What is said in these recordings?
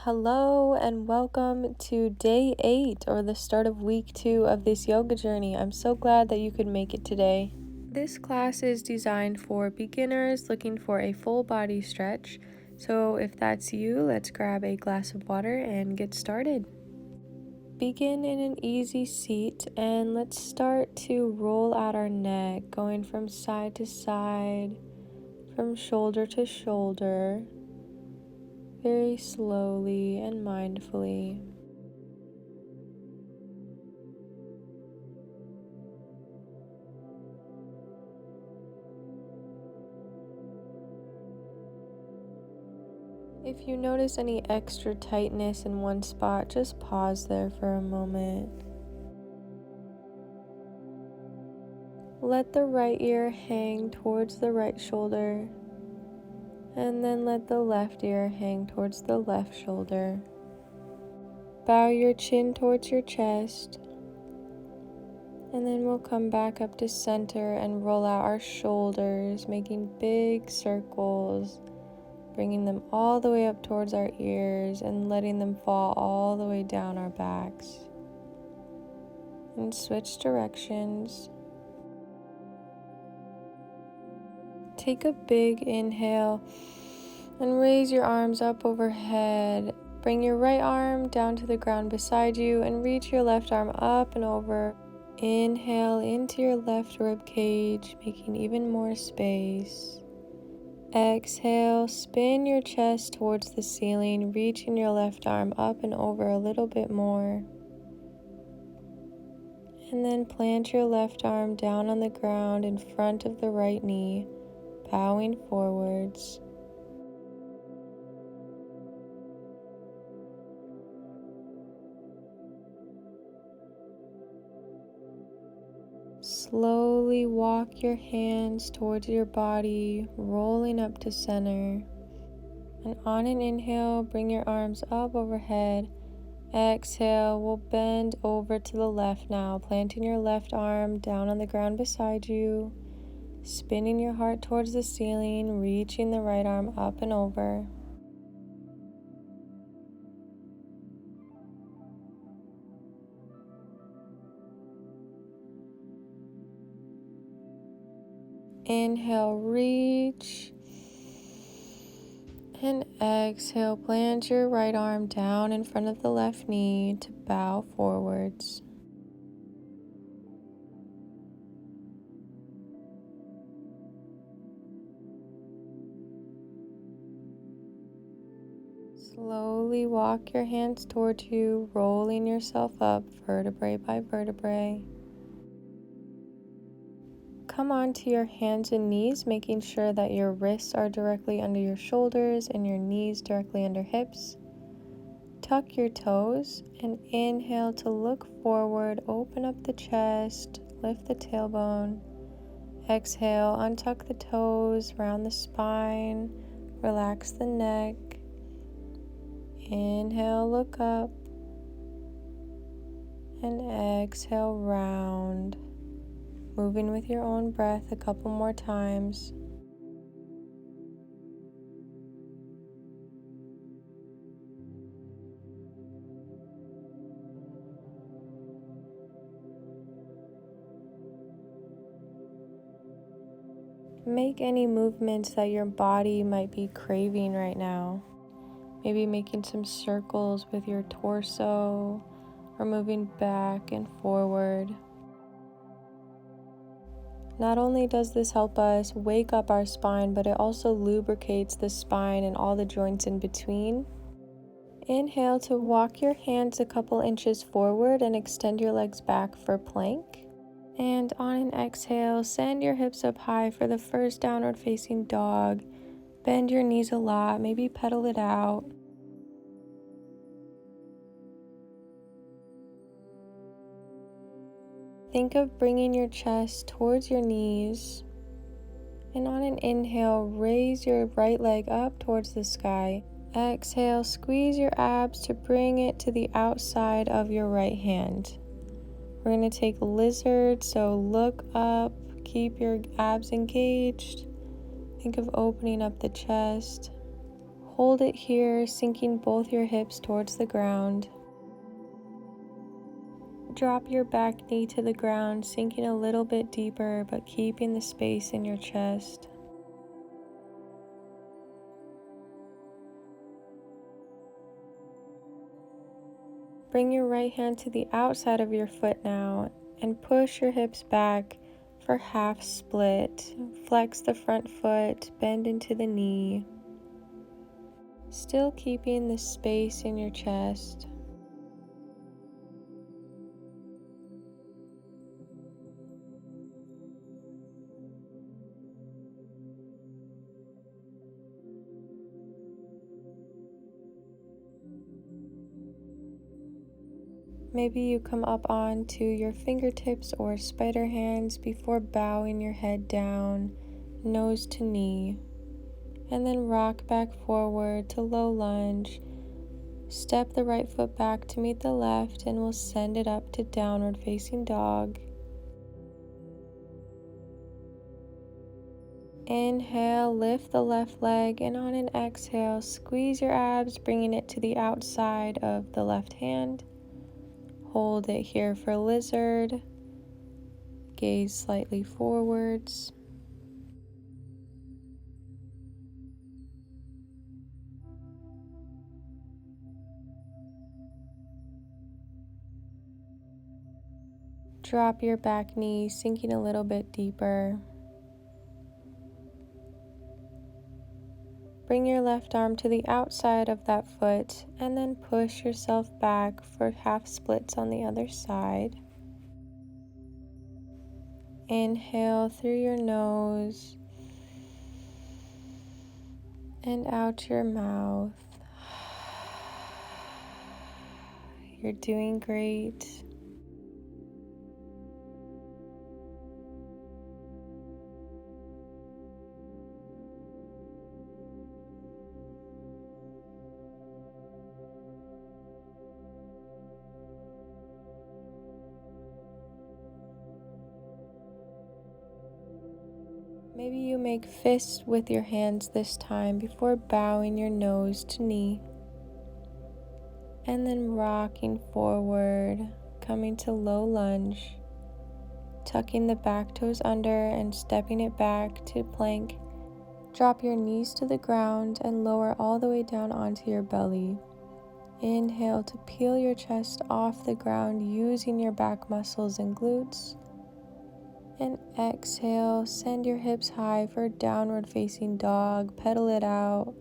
Hello and welcome to day 8 or the start of week 2 of this yoga journey. I'm so glad that you could make it today. This class is designed for beginners looking for a full body stretch. So if that's you, let's grab a glass of water and get started. Begin in an easy seat and let's start to roll out our neck, going from side to side, from shoulder to shoulder, very slowly and mindfully. If you notice any extra tightness in one spot, just pause there for a moment. Let the right ear hang towards the right shoulder, and then let the left ear hang towards the left shoulder. Bow your chin towards your chest, and then we'll come back up to center and roll out our shoulders, making big circles, bringing them all the way up towards our ears and letting them fall all the way down our backs. And switch directions. Take a big inhale and raise your arms up overhead. Bring your right arm down to the ground beside you and reach your left arm up and over. Inhale into your left rib cage, making even more space. Exhale, spin your chest towards the ceiling, reaching your left arm up and over a little bit more. And then plant your left arm down on the ground in front of the right knee, bowing forwards. Slowly walk your hands towards your body, rolling up to center. And on an inhale, bring your arms up overhead. Exhale, we'll bend over to the left now, planting your left arm down on the ground beside you, spinning your heart towards the ceiling, reaching the right arm up and over. Inhale, reach. And exhale, plant your right arm down in front of the left knee to bow forwards. Slowly walk your hands towards you, rolling yourself up vertebrae by vertebrae. Come onto your hands and knees, making sure that your wrists are directly under your shoulders and your knees directly under hips. Tuck your toes and inhale to look forward, open up the chest, lift the tailbone. Exhale, untuck the toes, round the spine, relax the neck. Inhale, look up, and exhale, round. Moving with your own breath a couple more times. Make any movements that your body might be craving right now. Maybe making some circles with your torso or moving back and forward. Not only does this help us wake up our spine, but it also lubricates the spine and all the joints in between. Inhale to walk your hands a couple inches forward and extend your legs back for plank. And on an exhale, send your hips up high for the first downward facing dog. Bend your knees a lot, maybe pedal it out. Think of bringing your chest towards your knees, and on an inhale, raise your right leg up towards the sky. Exhale, squeeze your abs to bring it to the outside of your right hand. We're going to take lizard, so look up, keep your abs engaged. Think of opening up the chest, Hold it here, sinking both your hips towards the ground. Drop your back knee to the ground, sinking a little bit deeper, but keeping the space in your chest. Bring your right hand to the outside of your foot now and push your hips back for half split. Flex the front foot, bend into the knee. Still keeping the space in your chest. Maybe you come up onto your fingertips or spider hands before bowing your head down, nose to knee, and then rock back forward to low lunge. Step the right foot back to meet the left and we'll send it up to downward facing dog. Inhale, lift the left leg, and on an exhale, squeeze your abs, bringing it to the outside of the left hand. Hold it here for lizard. Gaze slightly forwards. Drop your back knee, sinking a little bit deeper. Bring your left arm to the outside of that foot and then push yourself back for half splits on the other side. Inhale through your nose and out your mouth. You're doing great. Maybe you make fists with your hands this time before bowing your nose to knee. And then rocking forward, coming to low lunge, tucking the back toes under and stepping it back to plank. Drop your knees to the ground and lower all the way down onto your belly. Inhale to peel your chest off the ground using your back muscles and glutes. And exhale, send your hips high for downward facing dog. Pedal it out.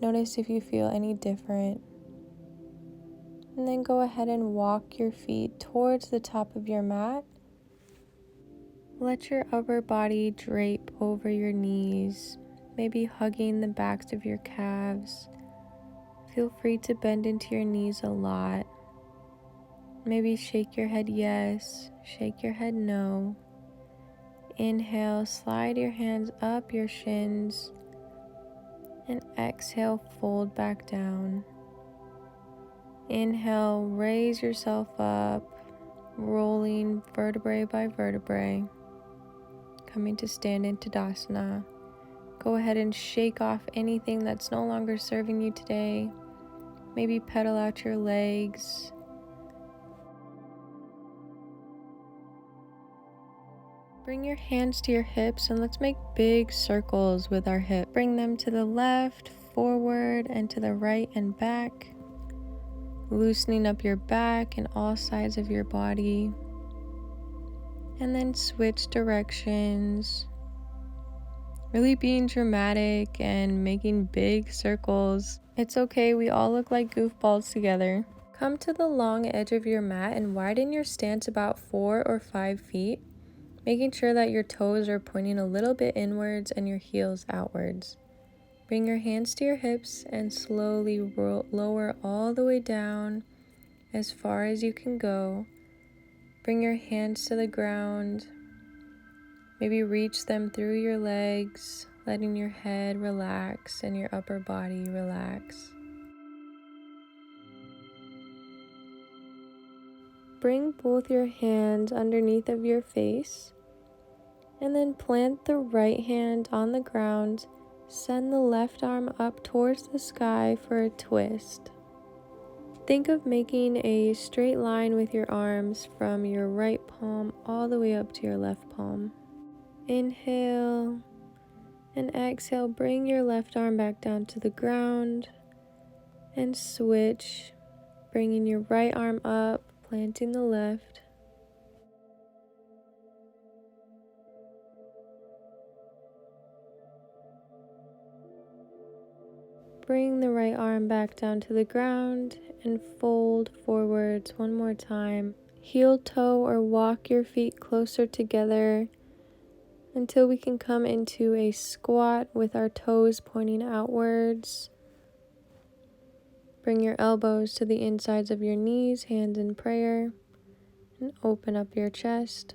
Notice if you feel any different. And then go ahead and walk your feet towards the top of your mat. Let your upper body drape over your knees, maybe hugging the backs of your calves. Feel free to bend into your knees a lot. Maybe shake your head yes, shake your head no. Inhale, slide your hands up your shins, and exhale, fold back down. Inhale, raise yourself up, rolling vertebrae by vertebrae, coming to stand in Tadasana. Go ahead and shake off anything that's no longer serving you today. Maybe pedal out your legs. Bring your hands to your hips and let's make big circles with our hips. Bring them to the left, forward, and to the right and back. Loosening up your back and all sides of your body. And then switch directions. Really being dramatic and making big circles. It's okay, we all look like goofballs together. Come to the long edge of your mat and widen your stance about 4 or 5 feet. Making sure that your toes are pointing a little bit inwards and your heels outwards. Bring your hands to your hips and slowly lower all the way down as far as you can go. Bring your hands to the ground. Maybe reach them through your legs, letting your head relax and your upper body relax. Bring both your hands underneath of your face. And then plant the right hand on the ground Send the left arm up towards the sky for a twist. Think of making a straight line with your arms from your right palm all the way up to your left palm. Inhale and exhale, bring your left arm back down to the ground and switch, bringing your right arm up, planting the left. Bring the right arm back down to the ground and fold forwards one more time. Heel toe or walk your feet closer together until we can come into a squat with our toes pointing outwards. Bring your elbows to the insides of your knees, hands in prayer, and open up your chest.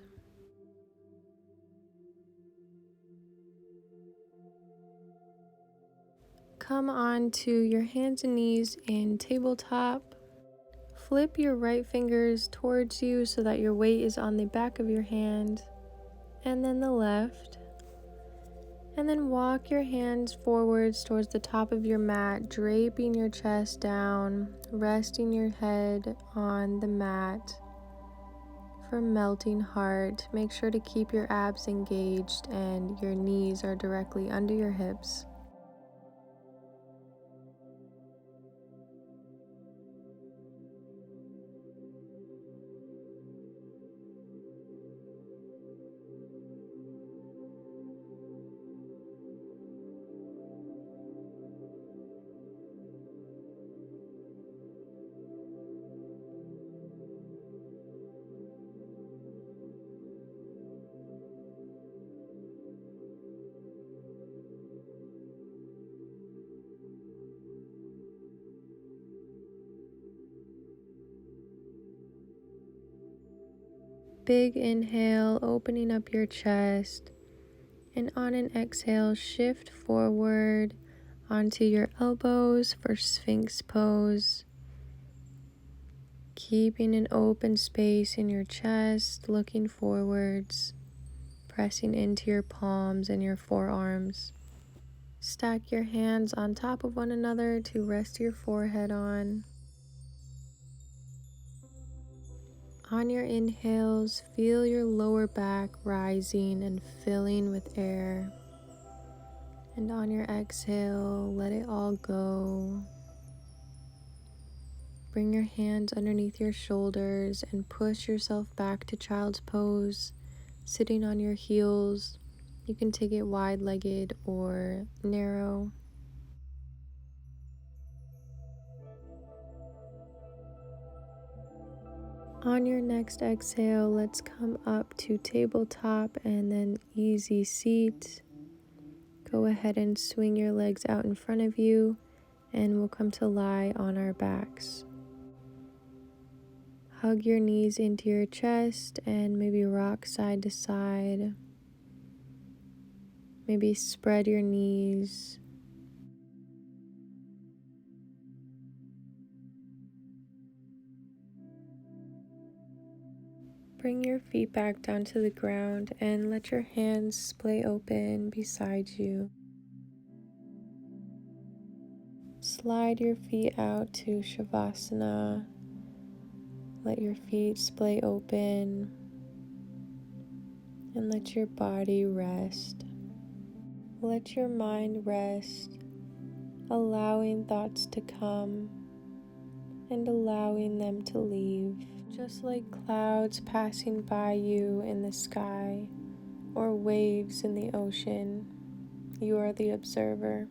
Come onto your hands and knees in tabletop. Flip your right fingers towards you so that your weight is on the back of your hand, and then the left. And then walk your hands forwards towards the top of your mat, draping your chest down, resting your head on the mat. For melting heart, make sure to keep your abs engaged and your knees are directly under your hips. Big inhale, opening up your chest, and on an exhale, shift forward onto your elbows for Sphinx pose. Keeping an open space in your chest, looking forwards, pressing into your palms and your forearms. Stack your hands on top of one another to rest your forehead on. On your inhales, feel your lower back rising and filling with air. And on your exhale, let it all go. Bring your hands underneath your shoulders and push yourself back to child's pose, sitting on your heels. You can take it wide-legged or narrow. On your next exhale, let's come up to tabletop and then easy seat. Go ahead and swing your legs out in front of you, and we'll come to lie on our backs. Hug your knees into your chest and maybe rock side to side. Maybe spread your knees. Bring your feet back down to the ground and let your hands splay open beside you. Slide your feet out to Shavasana. Let your feet splay open and let your body rest. Let your mind rest, allowing thoughts to come and allowing them to leave. Just like clouds passing by you in the sky or waves in the ocean, you are the observer.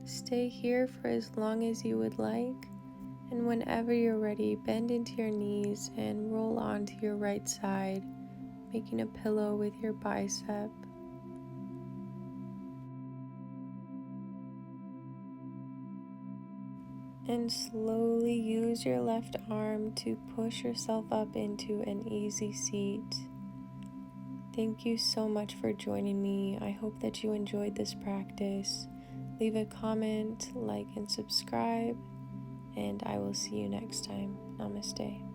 Stay here for as long as you would like, and whenever you're ready, bend into your knees and roll onto your right side, making a pillow with your bicep. And slowly use your left arm to push yourself up into an easy seat. Thank you so much for joining me. I hope that you enjoyed this practice. Leave a comment, like, and subscribe, and I will see you next time. Namaste.